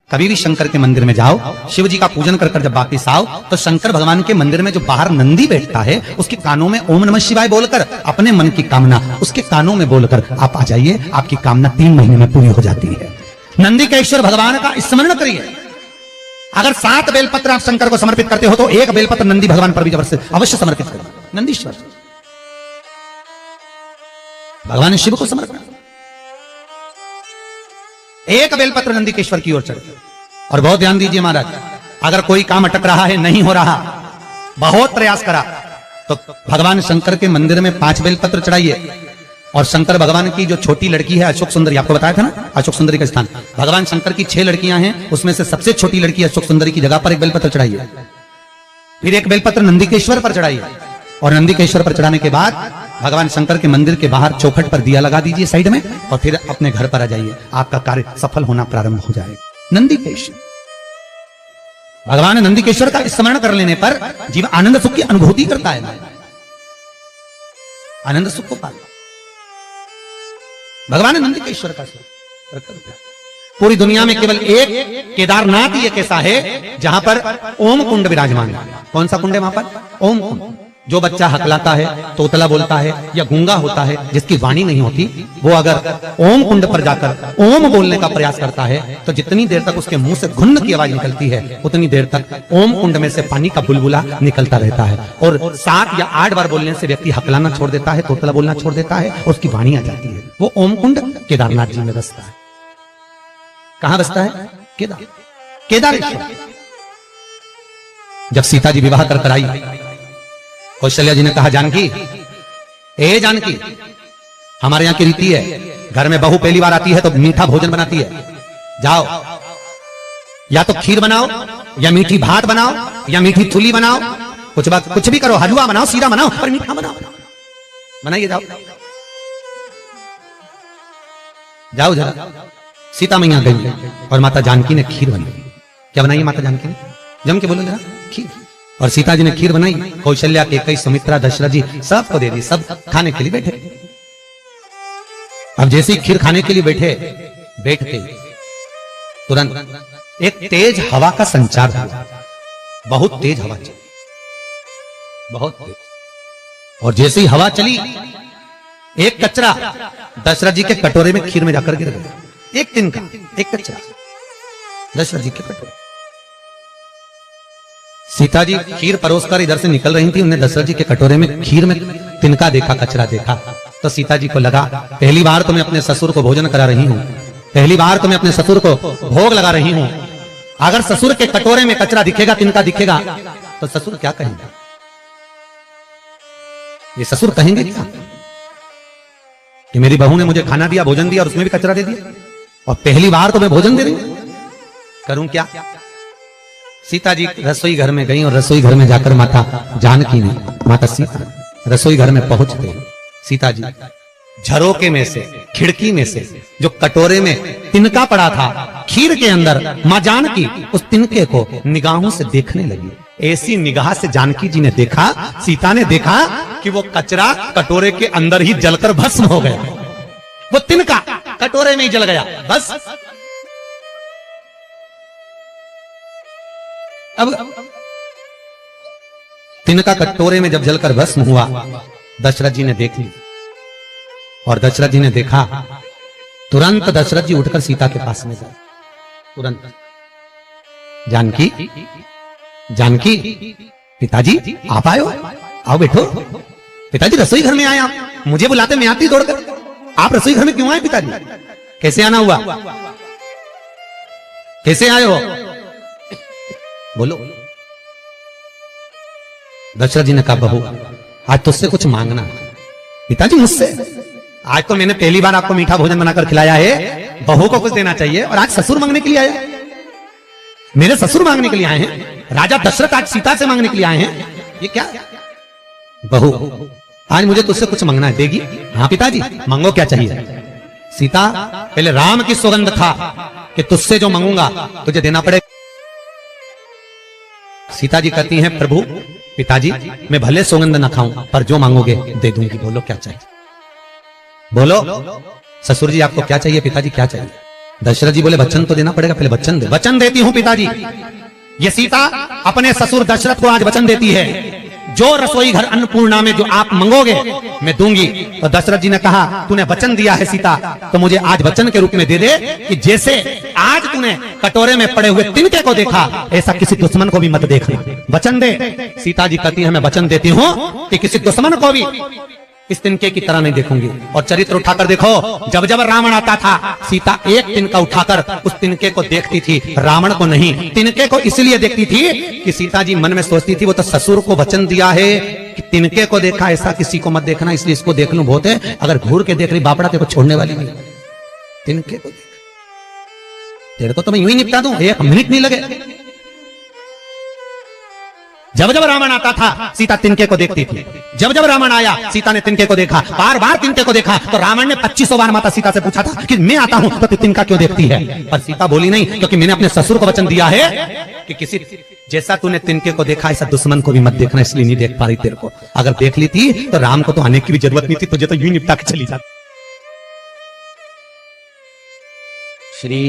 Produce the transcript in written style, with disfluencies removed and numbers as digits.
कभी भी शंकर के मंदिर में जाओ, शिव जी का पूजन कर कर जब वापिस आओ तो शंकर भगवान के मंदिर में जो बाहर नंदी बैठता है उसके कानों में ओम नमः शिवाय बोलकर अपने मन की कामना उसके कानों में बोलकर आप आ जाइए, आपकी कामना 3 महीने में पूरी हो जाती है। नंदीकेश्वर भगवान का स्मरण करिए। अगर 7 बेलपत्र आप शंकर को समर्पित करते हो तो 1 बेलपत्र नंदी भगवान पर भी अवश्य समर्पित करें। नंदीश्वर भगवान शिव को समर्पण, 1 बेलपत्र नंदीकेश्वर की ओर चढ़े। और बहुत ध्यान दीजिए महाराज, अगर कोई काम अटक रहा है, नहीं हो रहा, बहुत प्रयास करा, तो भगवान शंकर के मंदिर में 5 बेलपत्र चढ़ाइए। और शंकर भगवान की जो छोटी लड़की है अशोक सुंदरी, आपको बताया था ना अशोक सुंदरी का स्थान, भगवान शंकर की 6 लड़कियां हैं, उसमें से सबसे छोटी लड़की अशोक सुंदरी की जगह पर 1 बेलपत्र चढ़ाइए। फिर 1 बेलपत्र नंदीकेश्वर पर चढ़ाइए। और नंदीकेश्वर पर चढ़ाने के बाद भगवान शंकर के मंदिर के बाहर चौखट पर दिया लगा दीजिए साइड में, और फिर अपने घर पर आ जाइए, आपका कार्य सफल होना प्रारंभ हो जाएगा। नंदीकेश्वर भगवान नंदीकेश्वर का स्मरण कर लेने पर जीव आनंद सुख की अनुभूति करता है, आनंद सुख को पाता। भगवान नंदीकेश्वर का पूरी दुनिया में केवल एक केदारनाथ ही एक ऐसा है जहां पर ओम कुंड विराजमान है। कौन सा कुंड है वहां पर? ओम कुंड। जो बच्चा हकलाता है, तोतला बोलता है या गूंगा होता है, जिसकी वाणी नहीं होती, वो अगर ओम कुंड पर जाकर ओम बोलने का प्रयास करता है तो जितनी देर तक उसके मुंह से घुन्न की आवाज निकलती है उतनी देर तक ओम कुंड में से पानी का बुलबुला निकलता रहता है। और 7 या 8 बार बोलने से व्यक्ति हकलाना छोड़ देता है, तोतला बोलना छोड़ देता है और उसकी वाणी आ जाती है। वो ओम कुंड केदारनाथ जी में बसता है। कहां बसता है? केदारेश्वर। जब सीता जी विवाह कर आई, कौशल्या जी ने कहा, जानकी, ए जानकी, हमारे यहां की रीति है, घर में बहू पहली बार आती है तो मीठा भोजन बनाती है। जाओ, या तो खीर बनाओ, या मीठी भात बनाओ, या मीठी चुली बनाओ, कुछ भी करो, हलवा बनाओ, सीरा बनाओ, और मीठा बनाओ, बनाइए। जाओ जाओ जरा। सीता मैया गई और माता जानकी ने खीर बनाई। क्या बनाई माता जानकी ने? जम के बोलो जरा। खीर। और सीता जी ने खीर बनाई, कौशल्या, कैकेयी, सुमित्रा, दशरथ जी सबको दे दी। सब खाने के लिए बैठे। अब जैसे ही खीर खाने के लिए बैठते तुरंत एक तेज हवा का संचार हुआ। बहुत तेज हवा चली, बहुत तेज। और जैसे ही हवा चली, एक कचरा दशरथ जी के कटोरे में खीर में जाकर गिर गया। एक तिनका, एक कचरा दशरथ जी के कटोरे। सीता जी खीर परोसकर इधर से निकल रही थी, उन्हें दशरथ जी के कटोरे में खीर में तिनका देखा, कचरा देखा। तो सीता जी को लगा, पहली बार तो मैं अपने ससुर को भोजन करा रही हूं, पहली बार तो मैं अपने ससुर को भोग लगा रही हूं। अगर ससुर के कटोरे में कचरा दिखेगा, तिनका दिखेगा, तो ससुर क्या कहेंगे? ये ससुर कहेंगे क्या कि मेरी बहू ने मुझे खाना दिया, भोजन दिया और उसमें भी कचरा दे दिया, और पहली बार तो मैं भोजन दे रही हूं, करूं क्या? सीता जी रसोई घर में गई और रसोई घर में जाकर माता जानकी ने, माता सीता रसोई घर में पहुंचते सीता जी झरोके में से, खिड़की में से जो कटोरे में तिनका पड़ा था खीर के अंदर, मां जानकी उस तिनके को निगाहों से देखने लगी। ऐसी निगाह से जानकी जी ने देखा, सीता ने देखा कि वो कचरा कटोरे के अंदर ही जलकर भस्म हो गया। वो तिनका कटोरे में ही जल गया। बस अब तिनका कटोरे में जब जलकर भस्म हुआ, दशरथ जी ने देख ली। और दशरथ जी ने देखा, तुरंत दशरथ जी उठकर सीता के पास में गए। तुरंत, जानकी, जानकी, पिताजी आप आए हो, आओ बैठो। पिताजी रसोई घर में आए आप, मुझे बुलाते मैं आती दौड़कर, आप रसोई घर में क्यों आए पिताजी? कैसे आना हुआ? कैसे आए हो? बोलो। दशरथ जी ने कहा, बहू आज तुझसे कुछ मांगना है। पिताजी मुझसे? आज तो मैंने पहली बार आपको मीठा भोजन बनाकर खिलाया है, बहू को कुछ देना चाहिए, और आज ससुर मांगने के लिए आए? मेरे ससुर मांगने के लिए आए हैं, राजा दशरथ आज सीता से मांगने के लिए आए हैं, ये क्या? बहू आज मुझे तुझसे कुछ मांगना है, देगी? हाँ पिताजी, मांगो, क्या चाहिए? सीता, पहले राम की सौगंध खा कि तुझसे जो मांगूंगा तुझे देना पड़ेगा। सीता जी कहती हैं, प्रभु पिताजी मैं भले सौगंध न खाऊं पर जो मांगोगे दे दूंगी, बोलो क्या चाहिए? बोलो ससुर जी आपको क्या चाहिए? पिताजी क्या चाहिए? दशरथ जी बोले वचन तो देना पड़ेगा, पहले वचन दे। वचन देती हूं पिताजी। ये सीता अपने ससुर दशरथ को आज वचन देती है, जो रसोई घर अन्नपूर्णा में जो आप मंगोगे मैं दूंगी। तो दशरथ जी ने कहा तूने वचन दिया है सीता, तो मुझे आज वचन के रूप में दे दे कि जैसे आज तूने कटोरे में पड़े हुए तिनके को देखा, ऐसा किसी दुश्मन को भी मत देखना, वचन दे। सीता जी कहती है मैं वचन देती हूं कि किसी दुश्मन को भी इस तिनके की तरह नहीं देखूंगी। और चरित्र उठाकर देखो, जब जब रावण आता था सीता एक तिनका उठाकर उस तिनके को देखती थी, रावण को नहीं। तिनके को इसलिए देखती थी कि सीता जी मन में सोचती थी वो तो ससुर को वचन दिया है कि तिनके को देखा, ऐसा किसी को मत देखना, इसलिए इसको देख लूं बहुत है, अगर घूर के देख रही बापड़ा तेरे को छोड़ने वाली नहीं। तिनके को देख, तेरे को तो मैं यूं ही निपटा दूं, एक मिनट नहीं लगे। जब जब रावण आता था सीता तिनके को देखती थी, जब जब रावण आया सीता ने तिनके को देखा, बार बार तिनके को देखा। तो रावण ने 2500 बार माता सीता से पूछा था कि मैं आता हूं तो तिनका क्यों देखती है, पर सीता बोली नहीं, क्योंकि मैंने अपने ससुर को वचन दिया है कि किसी जैसा तूने तिनके को देखा ऐसा दुश्मन को भी मत देखना, इसलिए नहीं देख पा रही तेरे को। अगर देख ली थी तो राम को तो आने की भी जरूरत नहीं थी, तुझे तो यूं निपटा के चली जाती। श्री